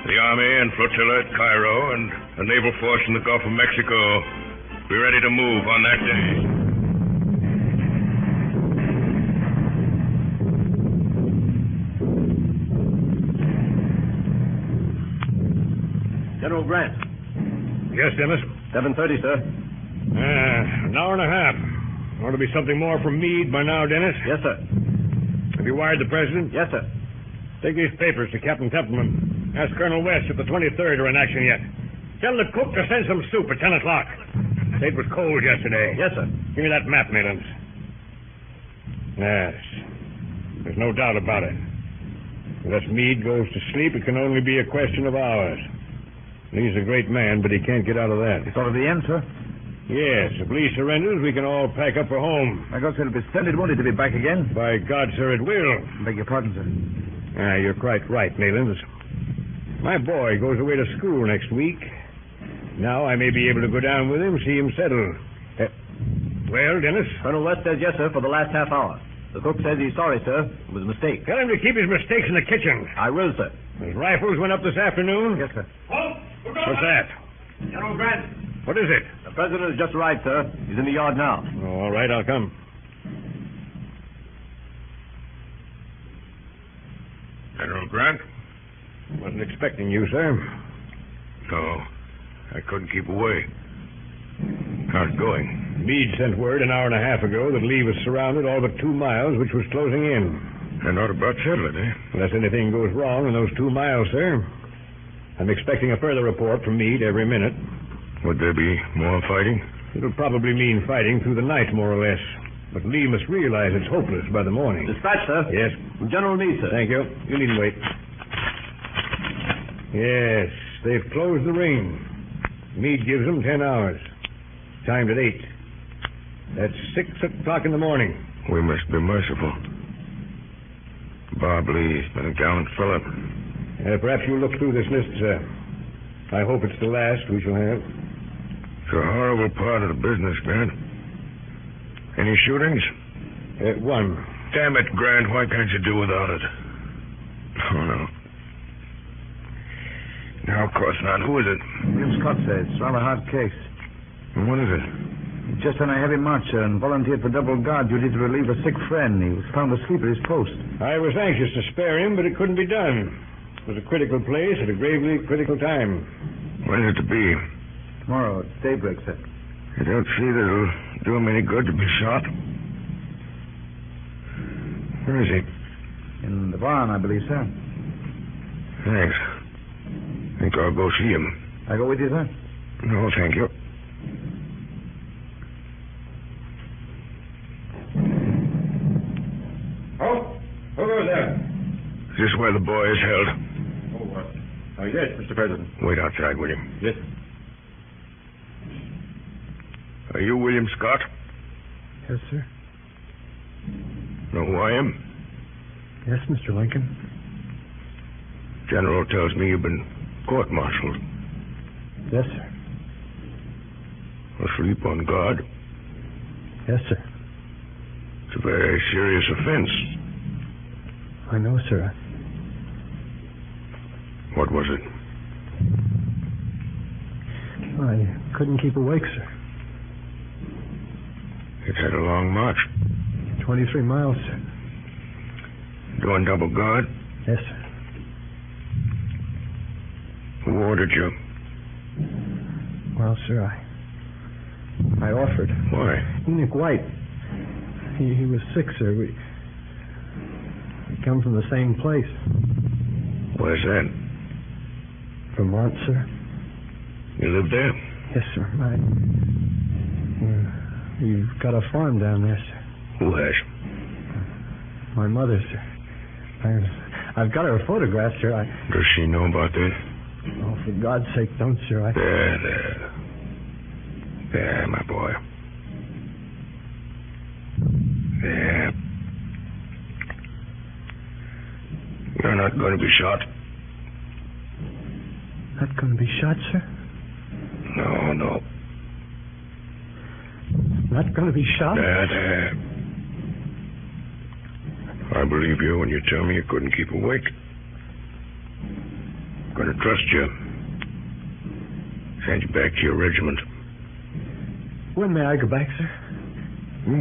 S10: the Army and flotilla at Cairo, and a naval force in the Gulf of Mexico be ready to move on that day.
S6: General Grant.
S12: Yes, Dennis?
S6: 7:30, sir.
S12: An hour and a half. Ought to be something more from Meade by now, Dennis.
S6: Yes, sir.
S12: Have you wired the president?
S6: Yes, sir.
S12: Take these papers to Captain Templeman. Ask Colonel West if the 23rd are in action yet. Tell the cook to send some soup at 10 o'clock. It was cold yesterday.
S6: Yes, sir.
S12: Give me that map, Malins. Yes. There's no doubt about it. Unless Meade goes to sleep, it can only be a question of hours. Lee's a great man, but he can't get out of that.
S14: It's already the end, sir?
S12: Yes. If Lee surrenders, we can all pack up for home.
S14: My God, sir, it'll be splendid, won't it, to be back again?
S12: By God, sir, it will.
S14: Beg your pardon, sir.
S12: You're quite right, Malins. My boy goes away to school next week. Now I may be able to go down with him, see him settle. Well, Dennis?
S6: Colonel West says yes, sir, for the last half hour. The cook says he's sorry, sir. It was a mistake.
S12: Tell him to keep his mistakes in the kitchen.
S6: I will, sir.
S12: His rifles went up this afternoon?
S6: Yes, sir.
S12: What's that?
S6: General Grant.
S12: What is it?
S6: The president has just arrived, sir. He's in the yard now.
S12: Oh, all right, I'll come.
S10: General Grant?
S12: Wasn't expecting you, sir.
S10: No, I couldn't keep away. How's it going?
S12: Meade sent word an hour and a half ago that Lee was surrounded all but 2 miles, which was closing in.
S10: And not about settled, eh?
S12: Unless anything goes wrong in those 2 miles, sir. I'm expecting a further report from Meade every minute.
S10: Would there be more fighting?
S12: It'll probably mean fighting through the night, more or less. But Lee must realize it's hopeless by the morning.
S6: Dispatch, sir.
S12: Yes.
S6: General Meade, sir.
S12: Thank you. You needn't wait. Yes, they've closed the ring. Meade gives them 10 hours. Timed at 8. That's 6 o'clock in the morning.
S10: We must be merciful. Bob Lee's been a gallant fellow.
S12: Perhaps you'll look through this list, sir. I hope it's the last we shall have.
S10: It's a horrible part of the business, Grant. Any shootings?
S12: One.
S10: Damn it, Grant, why can't you do without it? Oh, no. No, of course not. Who is it?
S14: William Scott says it's rather a hard case.
S10: And what is it?
S14: Just on a heavy march, sir, and volunteered for double guard duty to relieve a sick friend. He was found asleep at his post.
S12: I was anxious to spare him, but it couldn't be done. It was a critical place at a gravely critical time.
S10: When is it to be?
S14: Tomorrow at daybreak, sir.
S10: I don't see that it'll do him any good to be shot. Where is he?
S14: In the barn, I believe, sir.
S10: Thanks. Think I'll go see him.
S14: I go with you, sir?
S10: No, thank you.
S12: Who goes there?
S10: Is this where the boy is held?
S13: Yes, Mr. President.
S10: Wait outside, will you?
S13: Yes.
S10: Are you William Scott?
S11: Yes, sir.
S10: Know who I am?
S11: Yes, Mr. Lincoln.
S10: General tells me you've been court-martialed.
S11: Yes, sir.
S10: Asleep on guard?
S11: Yes, sir.
S10: It's a very serious offense.
S11: I know, sir.
S10: What was it?
S11: I couldn't keep awake, sir.
S10: It had a long march.
S11: 23 miles, sir.
S10: Doing double guard?
S11: Yes, sir.
S10: Who ordered you?
S11: Well, sir, I offered.
S10: Why?
S11: Enoch White. He was sick, sir. We come from the same place.
S10: Where's that?
S11: Vermont, sir.
S10: You live there?
S11: Yes, sir. You've got a farm down there, sir.
S10: Who has?
S11: My mother, sir. I've got her photograph, sir.
S10: Does she know about this?
S11: Oh, for God's sake, don't, sir.
S10: There. There, my boy. There. You're not going to be shot.
S11: Not going to be shot, sir?
S10: No.
S11: Not going to be shot?
S10: Dad. I believe you when you tell me you couldn't keep awake. I'm going to trust you. Send you back to your regiment.
S11: When may I go back, sir?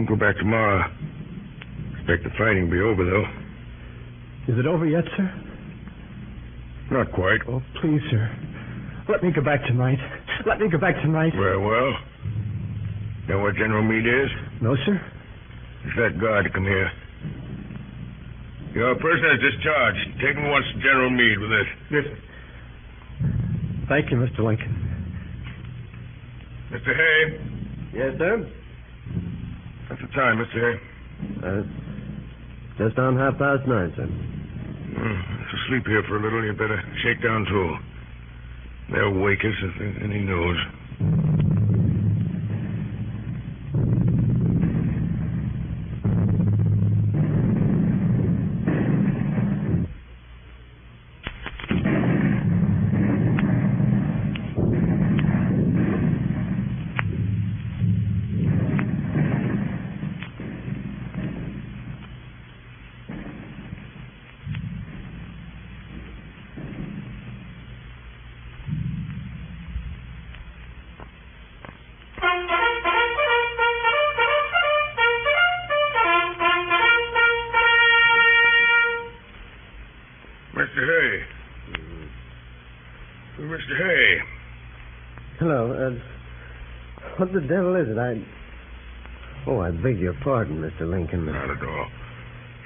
S10: Go back tomorrow. Expect the fighting to be over, though.
S11: Is it over yet, sir?
S10: Not quite.
S11: Oh, please, sir. Let me go back tonight. Let me go back tonight.
S10: Well. Know where General Meade is?
S11: No, sir.
S10: It's that guard to come here. Your prisoner is discharged. Take him once to General Meade with this.
S11: Yes. Thank you, Mr. Lincoln.
S10: Mr. Hay.
S6: Yes, sir?
S10: What's the time, Mr. Hay?
S6: Just on 9:30, sir.
S10: Let's sleep here for a little. You'd better shake down, too. They'll wake us if there's any news. Mr. Hay.
S6: Hello. What the devil is it? I beg your pardon, Mr. Lincoln.
S10: Not at all.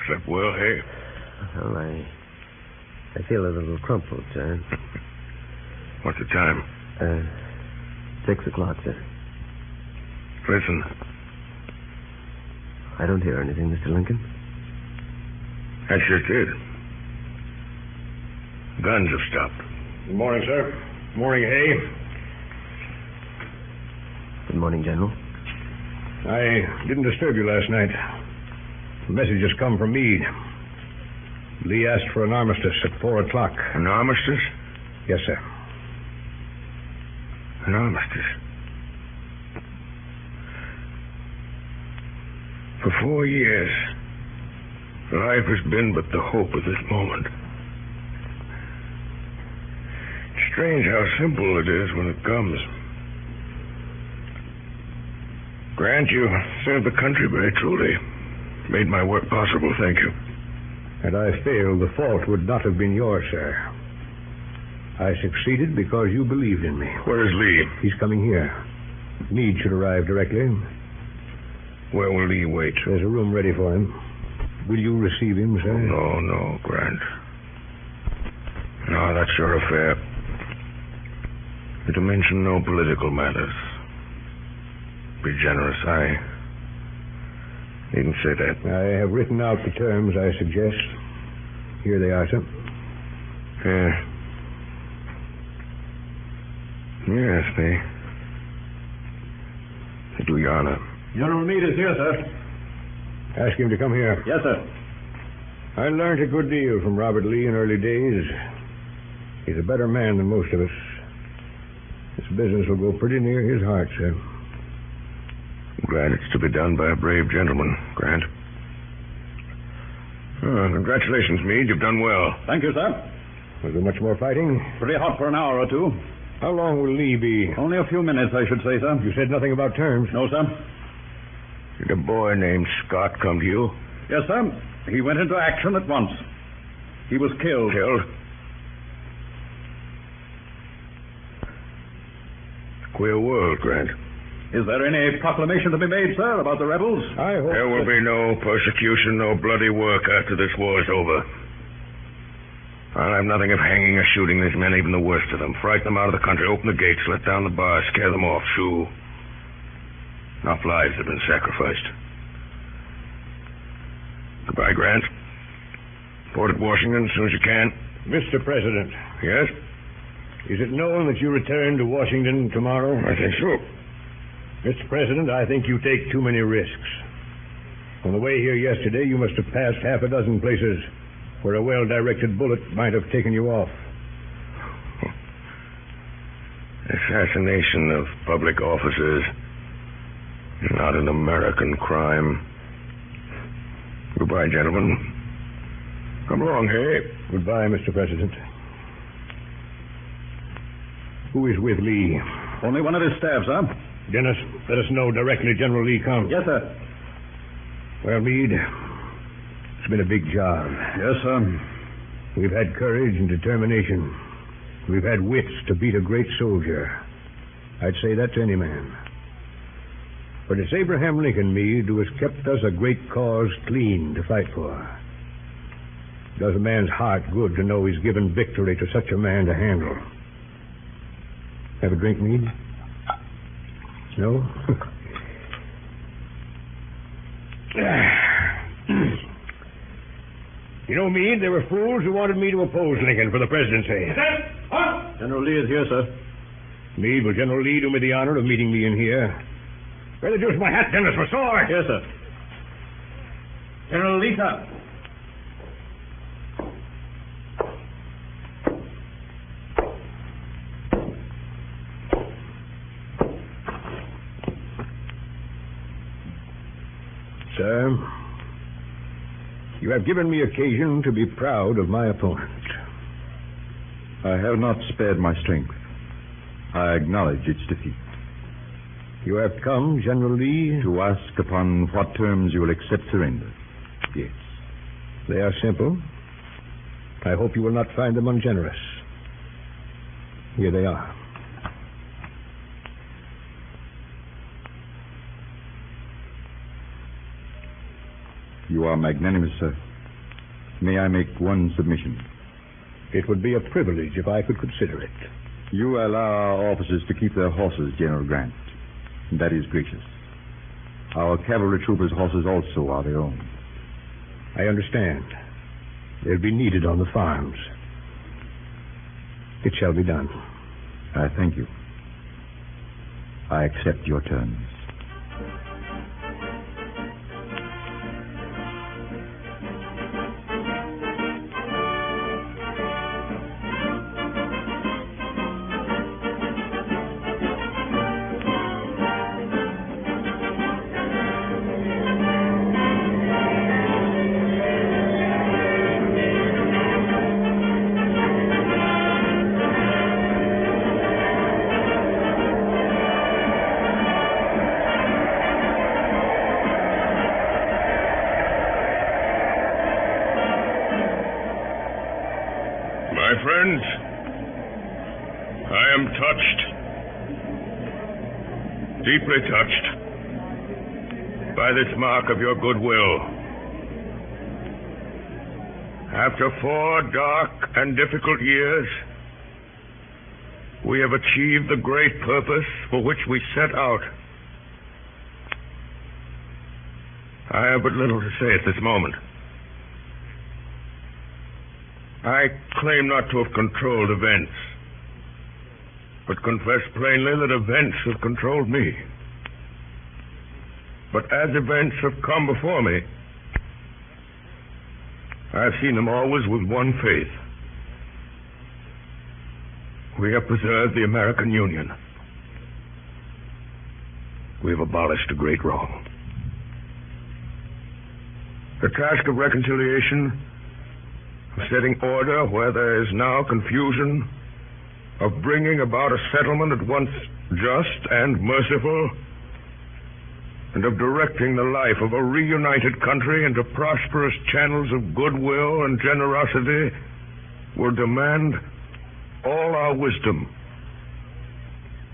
S10: Slept well, Hay?
S6: Well, I feel a little crumpled, sir.
S10: What's the time?
S6: 6 o'clock, sir.
S10: Listen.
S6: I don't hear anything, Mr. Lincoln.
S10: That's just it. Guns have stopped.
S12: Good morning, sir. Morning, Hay.
S6: Good morning, General.
S12: I didn't disturb you last night. A message has come from Meade. Lee asked for an armistice at 4 o'clock.
S10: An armistice?
S12: Yes, sir.
S10: An armistice? For 4 years, life has been but the hope of this moment. It's strange how simple it is when it comes. Grant, you served the country very truly. Made my work possible, thank you.
S12: Had I failed, the fault would not have been yours, sir. I succeeded because you believed in me.
S10: Where is Lee?
S12: He's coming here. Meade should arrive directly.
S10: Where will Lee wait?
S12: There's a room ready for him. Will you receive him, sir?
S10: No, Grant. No, that's your affair. You're to mention no political matters. Be generous. I needn't say that.
S12: I have written out the terms I suggest. Here they are, sir.
S10: Yes, they do you honor.
S12: General Meade is here, sir. Ask him to come here.
S11: Yes, sir.
S12: I learned a good deal from Robert Lee in early days. He's a better man than most of us. This business will go pretty near his heart, sir.
S10: I'm glad it's to be done by a brave gentleman, Grant. Congratulations, Meade. You've done well.
S11: Thank you, sir.
S12: Was there much more fighting?
S11: Pretty hot for an hour or two.
S12: How long will Lee be?
S11: Only a few minutes, I should say, sir.
S12: You said nothing about terms.
S11: No, sir.
S10: Did a boy named Scott come to you?
S11: Yes, sir. He went into action at once. He was killed.
S10: Killed? Queer world, Grant.
S11: Is there any proclamation to be made, sir, about the rebels?
S12: I hope
S10: there will be no persecution, no bloody work after this war's over. I'll have nothing of hanging or shooting these men, even the worst of them. Frighten them out of the country, open the gates, let down the bars, scare them off, shoo. Enough lives have been sacrificed. Goodbye, Grant. Report at Washington as soon as you can.
S12: Mr. President.
S10: Yes?
S12: Is it known that you return to Washington tomorrow?
S10: I think so.
S12: Mr. President, I think you take too many risks. On the way here yesterday, you must have passed half a dozen places where a well-directed bullet might have taken you off.
S10: Assassination of public officers. Not an American crime. Goodbye, gentlemen. Come along, Hay.
S12: Goodbye, Mr. President. Who is with Lee?
S13: Only one of his staff, sir.
S12: Dennis, let us know directly General Lee comes.
S13: Yes, sir.
S12: Well, Meade, it's been a big job.
S13: Yes, sir.
S12: We've had courage and determination. We've had wits to beat a great soldier. I'd say that to any man. But it's Abraham Lincoln, Meade, who has kept us a great cause clean to fight for. It does a man's heart good to know he's given victory to such a man to handle. Have a drink, Meade? No? You know, Meade, there were fools who wanted me to oppose Lincoln for the presidency.
S13: General Lee is here, sir.
S12: Meade, will General Lee do me the honor of meeting me in here? Where the deuce my hat, Dennis, my sword?
S13: Yes, sir. General Lee, sir.
S12: Sir, you have given me occasion to be proud of my opponent.
S13: I have not spared my strength. I acknowledge its defeat.
S12: You have come, General Lee,
S13: to ask upon what terms you will accept surrender.
S12: Yes. They are simple. I hope you will not find them ungenerous. Here they are.
S13: You are magnanimous, sir. May I make one submission?
S12: It would be a privilege if I could consider it.
S13: You allow our officers to keep their horses, General Grant. That is gracious. Our cavalry troopers' horses also are their own.
S12: I understand. They'll be needed on the farms. It shall be done.
S13: I thank you. I accept your terms.
S10: My friends, I am touched, deeply touched, by this mark of your goodwill. After 4 dark and difficult years, we have achieved the great purpose for which we set out. I have but little to say at this moment. I claim not to have controlled events, but confess plainly that events have controlled me. But as events have come before me, I have seen them always with one faith. We have preserved the American Union. We have abolished a great wrong. The task of reconciliation, of setting order where there is now confusion, of bringing about a settlement at once just and merciful, and of directing the life of a reunited country into prosperous channels of goodwill and generosity, will demand all our wisdom,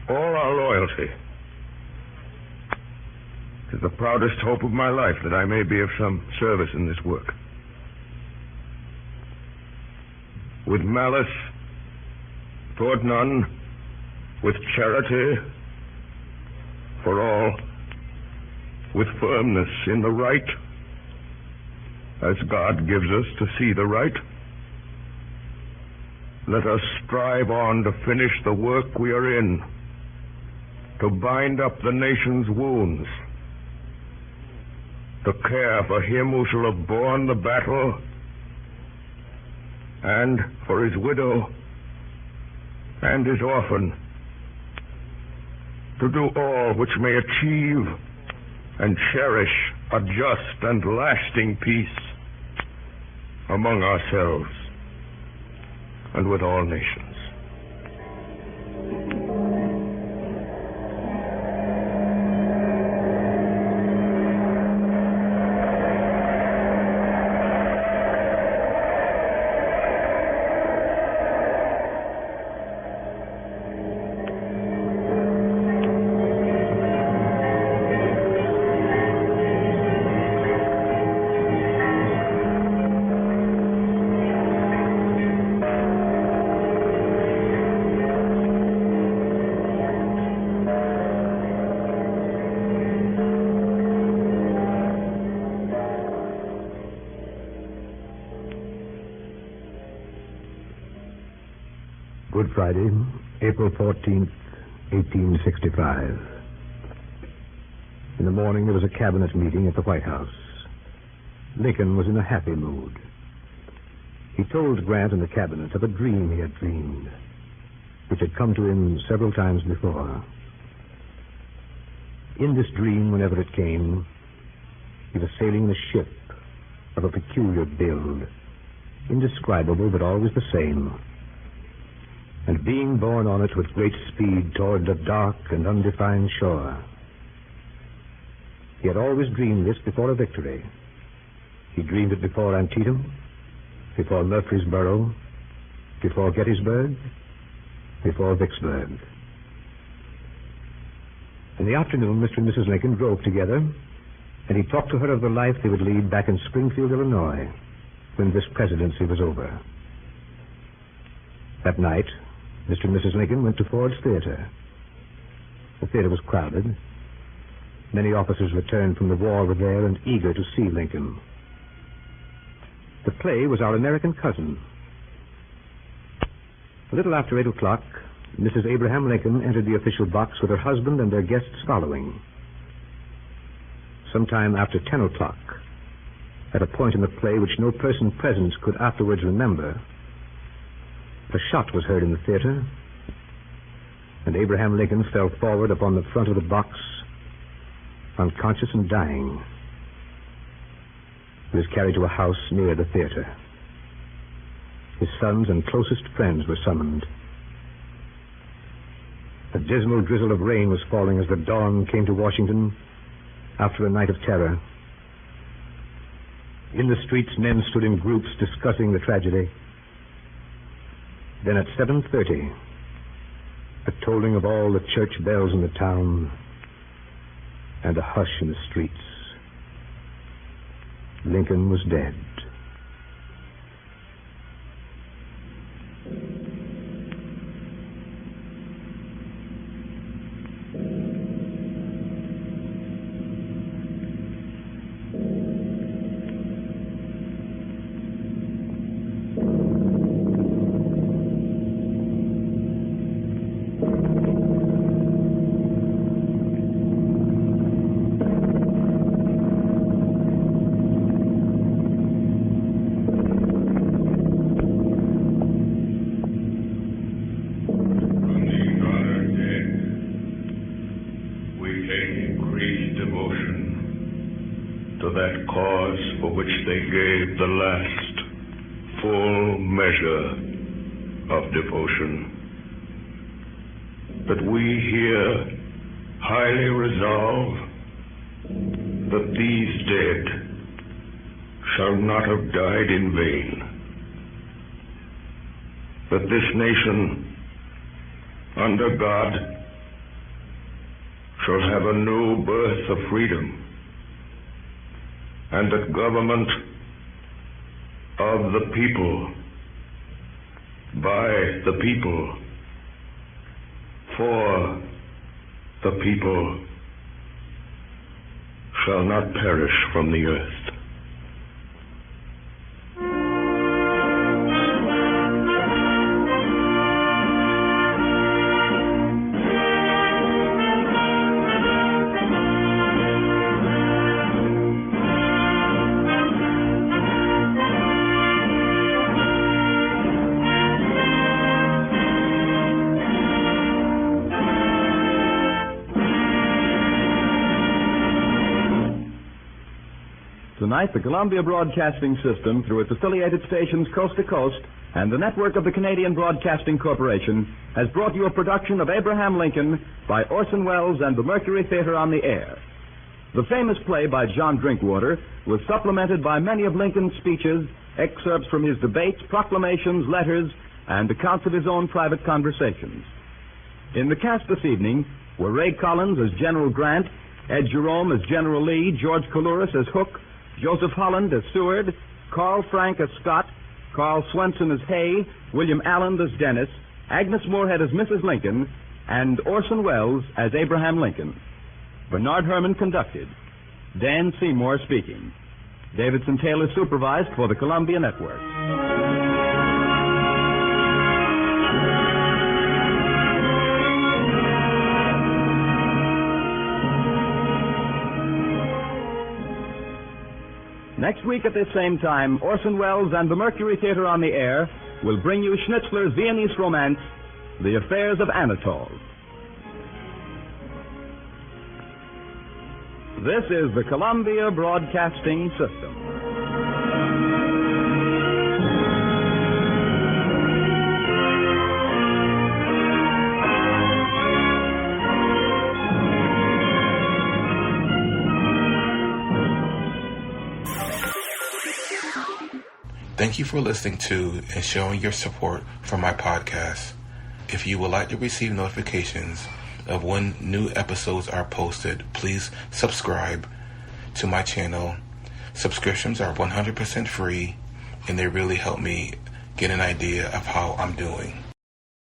S10: all our loyalty. It is the proudest hope of my life that I may be of some service in this work. With malice toward none, with charity for all, with firmness in the right, as God gives us to see the right. Let us strive on to finish the work we are in, to bind up the nation's wounds, to care for him who shall have borne the battle, and for his widow and his orphan to do all which may achieve and cherish a just and lasting peace among ourselves and with all nations.
S12: Good Friday, April 14th, 1865. In the morning, there was a cabinet meeting at the White House. Lincoln was in a happy mood. He told Grant and the cabinet of a dream he had dreamed, which had come to him several times before. In this dream, whenever it came, he was sailing in a ship of a peculiar build, indescribable but always the same, and being borne on it with great speed toward a dark and undefined shore. He had always dreamed this before a victory. He dreamed it before Antietam, before Murfreesboro, before Gettysburg, before Vicksburg. In the afternoon, Mr. and Mrs. Lincoln drove together, and he talked to her of the life they would lead back in Springfield, Illinois, when this presidency was over. That night, Mr. and Mrs. Lincoln went to Ford's Theater. The theater was crowded. Many officers returned from the war were there and eager to see Lincoln. The play was Our American Cousin. A little after 8 o'clock, Mrs. Abraham Lincoln entered the official box with her husband and their guests following. Sometime after 10 o'clock, at a point in the play which no person present could afterwards remember, a shot was heard in the theater, and Abraham Lincoln fell forward upon the front of the box, unconscious and dying. He was carried to a house near the theater. His sons and closest friends were summoned. A dismal drizzle of rain was falling as the dawn came to Washington after a night of terror. In the streets, men stood in groups discussing the tragedy. Then at 7:30, a tolling of all the church bells in the town and a hush in the streets. Lincoln was dead.
S10: They gave the last full measure of devotion. But we here highly resolve that these dead shall not have died in vain, that this nation under God shall have a new birth of freedom, and that government of the people, by the people, for the people, shall not perish from the earth.
S3: Tonight, the Columbia Broadcasting System, through its affiliated stations coast to coast, and the network of the Canadian Broadcasting Corporation, has brought you a production of Abraham Lincoln by Orson Welles and the Mercury Theater on the Air. The famous play by John Drinkwater was supplemented by many of Lincoln's speeches, excerpts from his debates, proclamations, letters, and accounts of his own private conversations. In the cast this evening were Ray Collins as General Grant, Ed Jerome as General Lee, George Coulouris as Hook, Joseph Holland as Seward, Carl Frank as Scott, Carl Swenson as Hay, William Allen as Dennis, Agnes Moorehead as Mrs. Lincoln, and Orson Welles as Abraham Lincoln. Bernard Herrmann conducted. Dan Seymour speaking. Davidson Taylor supervised for the Columbia Network. Next week at this same time, Orson Welles and the Mercury Theater on the Air will bring you Schnitzler's Viennese romance, The Affairs of Anatole. This is the Columbia Broadcasting System.
S8: Thank you for listening to and showing your support for my podcast. If you would like to receive notifications of when new episodes are posted, please subscribe to my channel. Subscriptions are 100% free, and they really help me get an idea of how I'm doing.